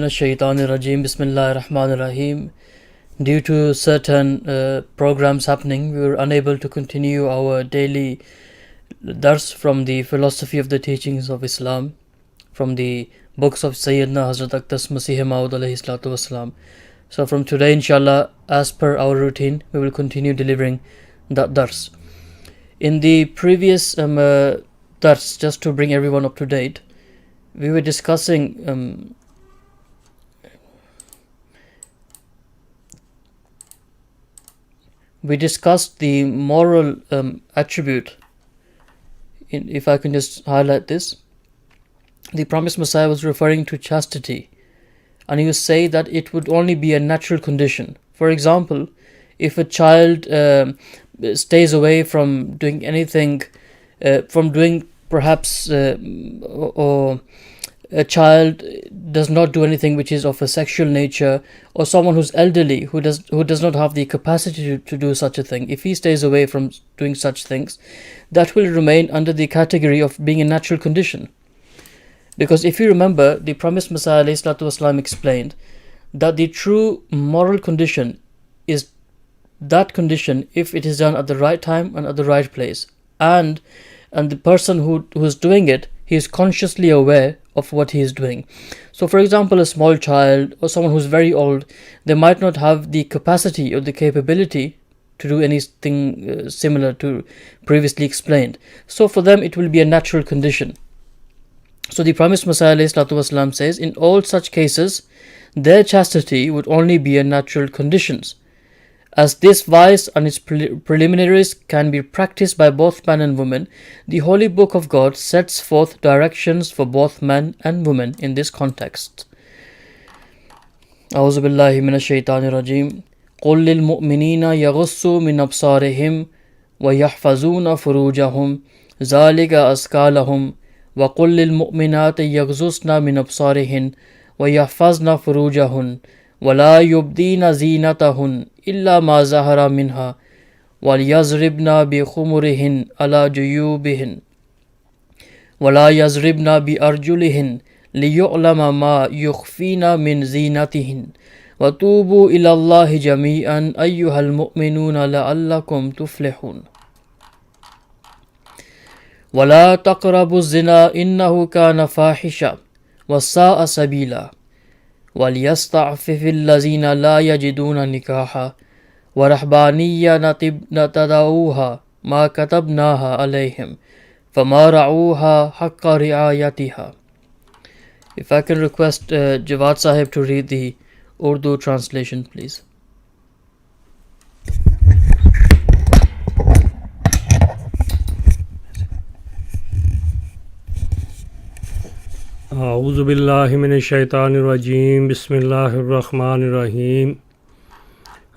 Shaitanir-Rajim. Bismillahir-Rahmanir-Rahim. Due to certain programs happening, we were unable to continue our daily dars from the philosophy of the teachings of Islam, from the books of Sayyidina Hazrat Aqdas Masih Maud alayhi salatu wasalam. So from today, inshallah, as per our routine, we will continue delivering that dars. In the previous dars, just to bring everyone up to date, we were discussing we discussed the moral attribute. If I can just highlight this, the promised Messiah was referring to chastity, and he was saying that it would only be a natural condition. For example, if a child stays away from doing anything, from doing perhaps, or a child does not do anything which is of a sexual nature, or someone who's elderly who does not have the capacity to do such a thing, if he stays away from doing such things, that will remain under the category of being a natural condition. Because if you remember, the promised Messiah ﷺ explained that the true moral condition is that condition if it is done at the right time and at the right place, and the person who is doing it, he is consciously aware of what he is doing. So for example, a small child or someone who's very old, they might not have the capacity or the capability to do anything similar to previously explained. So for them it will be a natural condition. So the promised Messiah ﷺ says, in all such cases, their chastity would only be a natural conditions. As this vice and its preliminaries can be practiced by both man and woman, the Holy Book of God sets forth directions for both men and women in this context. A'udhu billahi minash shaitanir rajim. Qul lil mu'minina yaghussu min absarihim wa yahfazuna furujahum zalika azka lahum wa qul lil mu'minati yaghzusna min absarihin wa yahfazna furujahun وَلَا يُبْدِينَ زِينَتَهُنْ إِلَّا مَا زَهَرَ مِنْهَا وَلْيَضْرِبْنَ بِخُمُرِهِنْ عَلَى جُيُوبِهِنْ وَلَا يَضْرِبْنَ بِأَرْجُلِهِنْ لِيُعْلَمَ مَا يُخْفِينَ مِنْ زِينَتِهِنْ وَتُوبُوا إِلَى اللَّهِ جَمِيعًا أَيُّهَا الْمُؤْمِنُونَ لَعَلَّكُمْ تُفْلِحُونَ وَلَا تَقْرَبُوا الزِّنَا إِنَّهُ كَانَ فَاحِشًا وَسَاءَ سَبِيلًا وَلْيَسْتَعْفِفِ الَّذِينَ لَا يَجِدُونَ نِكَاحًا وَرَهْبَانِيَّةً ابْتَدَعُوهَا مَا كَتَبْنَاهَا عَلَيْهِمْ فَمَا رَعَوْهَا حَقَّ رِعَايَتِهَا. If I can request Jawad Sahib to read the Urdu translation, please. اعوذ باللہ من الشیطان الرجیم. بسم اللہ الرحمن الرحیم.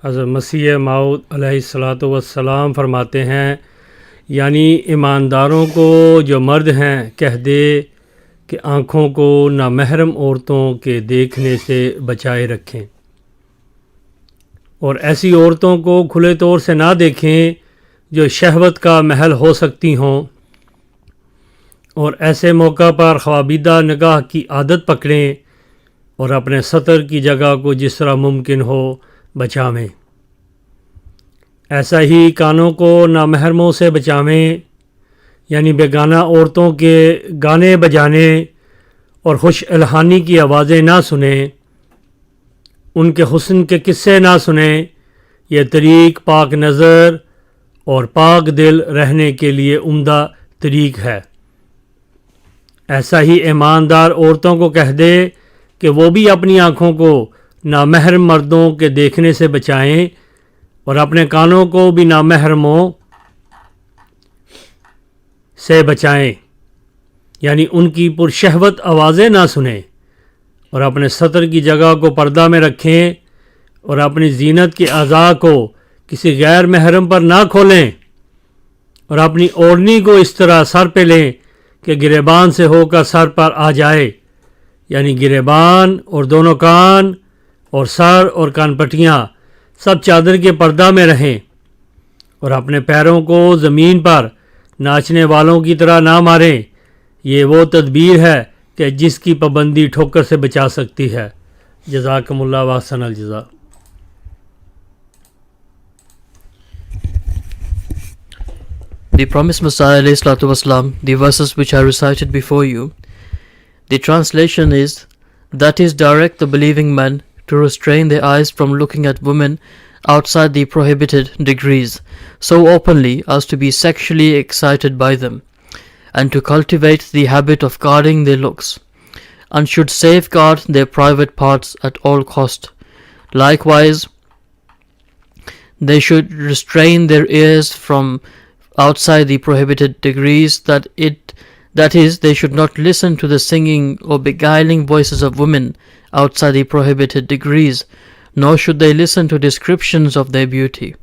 حضرت مسیح موعود علیہ الصلاۃ والسلام فرماتے ہیں، یعنی ایمانداروں کو جو مرد ہیں کہہ دے کہ آنکھوں کو نامحرم عورتوں کے دیکھنے سے بچائے رکھیں، اور ایسی عورتوں کو کھلے طور سے نہ دیکھیں جو شہوت کا محل ہو سکتی ہوں، اور ایسے موقع پر خوابیدہ نگاہ کی عادت پکڑیں اور اپنے سطر کی جگہ کو جس طرح ممکن ہو بچاویں. ایسا ہی کانوں کو نامحرموں سے بچاویں، یعنی بیگانہ عورتوں کے گانے بجانے اور خوش الحانی کی آوازیں نہ سنیں، ان کے حسن کے قصے نہ سنیں. یہ طریق پاک نظر اور پاک دل رہنے کے لیے عمدہ طریق ہے. ایسا ہی ایماندار عورتوں کو کہہ دے کہ وہ بھی اپنی آنکھوں کو نامحرم مردوں کے دیکھنے سے بچائیں اور اپنے کانوں کو بھی نامحرموں سے بچائیں، یعنی ان کی پرشہوت آوازیں نہ سنیں، اور اپنے سطر کی جگہ کو پردہ میں رکھیں اور اپنی زینت کے اعضاء کو کسی غیر محرم پر نہ کھولیں، اور اپنی اوڑھنی کو اس طرح سر پہ لیں کہ گریبان سے ہو کر سر پر آ جائے، یعنی گریبان اور دونوں کان اور سر اور کان پٹیاں سب چادر کے پردہ میں رہیں، اور اپنے پیروں کو زمین پر ناچنے والوں کی طرح نہ ماریں. یہ وہ تدبیر ہے کہ جس کی پابندی ٹھوکر سے بچا سکتی ہے. जज़ाकमुल्लाह व अहसनल जज़ा. The promised Messiah ﷺ, the verses which I recited before you, the translation is, that is, direct the believing men to restrain their eyes from looking at women outside the prohibited degrees so openly as to be sexually excited by them, and to cultivate the habit of guarding their looks, and should safeguard their private parts at all cost. Likewise, they should restrain their ears from outside the prohibited degrees, that is, they should not listen to the singing or beguiling voices of women outside the prohibited degrees, nor should they listen to descriptions of their beauty.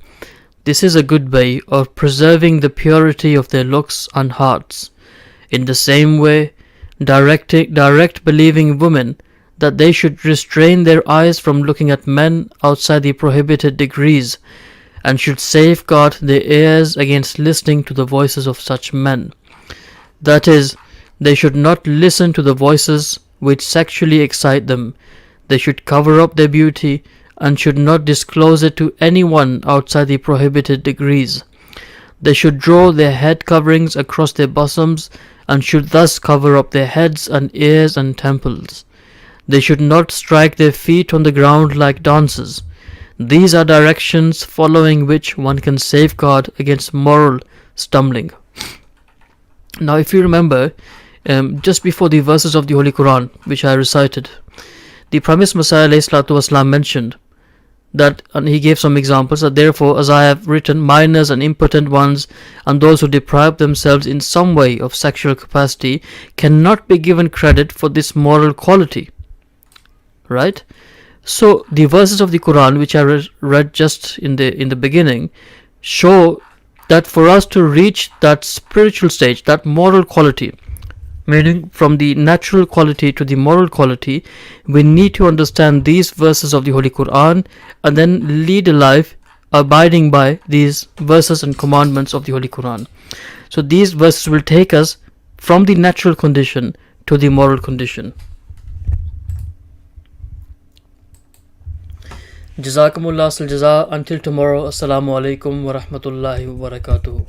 This is a good way of preserving the purity of their looks and hearts. In the same way, direct believing women that they should restrain their eyes from looking at men outside the prohibited degrees, and should safeguard their ears against listening to the voices of such men. That is, they should not listen to the voices which sexually excite them. They should cover up their beauty and should not disclose it to anyone outside the prohibited degrees. They should draw their head coverings across their bosoms and should thus cover up their heads and ears and temples. They should not strike their feet on the ground like dancers. These are directions following which one can safeguard against moral stumbling. Now, if you remember, just before the verses of the Holy Quran, which I recited, the promised Messiah ﷺ mentioned that, and he gave some examples, that therefore, as I have written, minors and impotent ones, and those who deprive themselves in some way of sexual capacity, cannot be given credit for this moral quality. Right? So the verses of the Quran, which I read just in the beginning, show that for us to reach that spiritual stage, that moral quality, meaning from the natural quality to the moral quality, we need to understand these verses of the Holy Quran and then lead a life abiding by these verses and commandments of the Holy Quran. So these verses will take us from the natural condition to the moral condition. Jazakumullah al jaza. Until tomorrow, assalamu alaikum wa rahmatullahi wa barakatuh.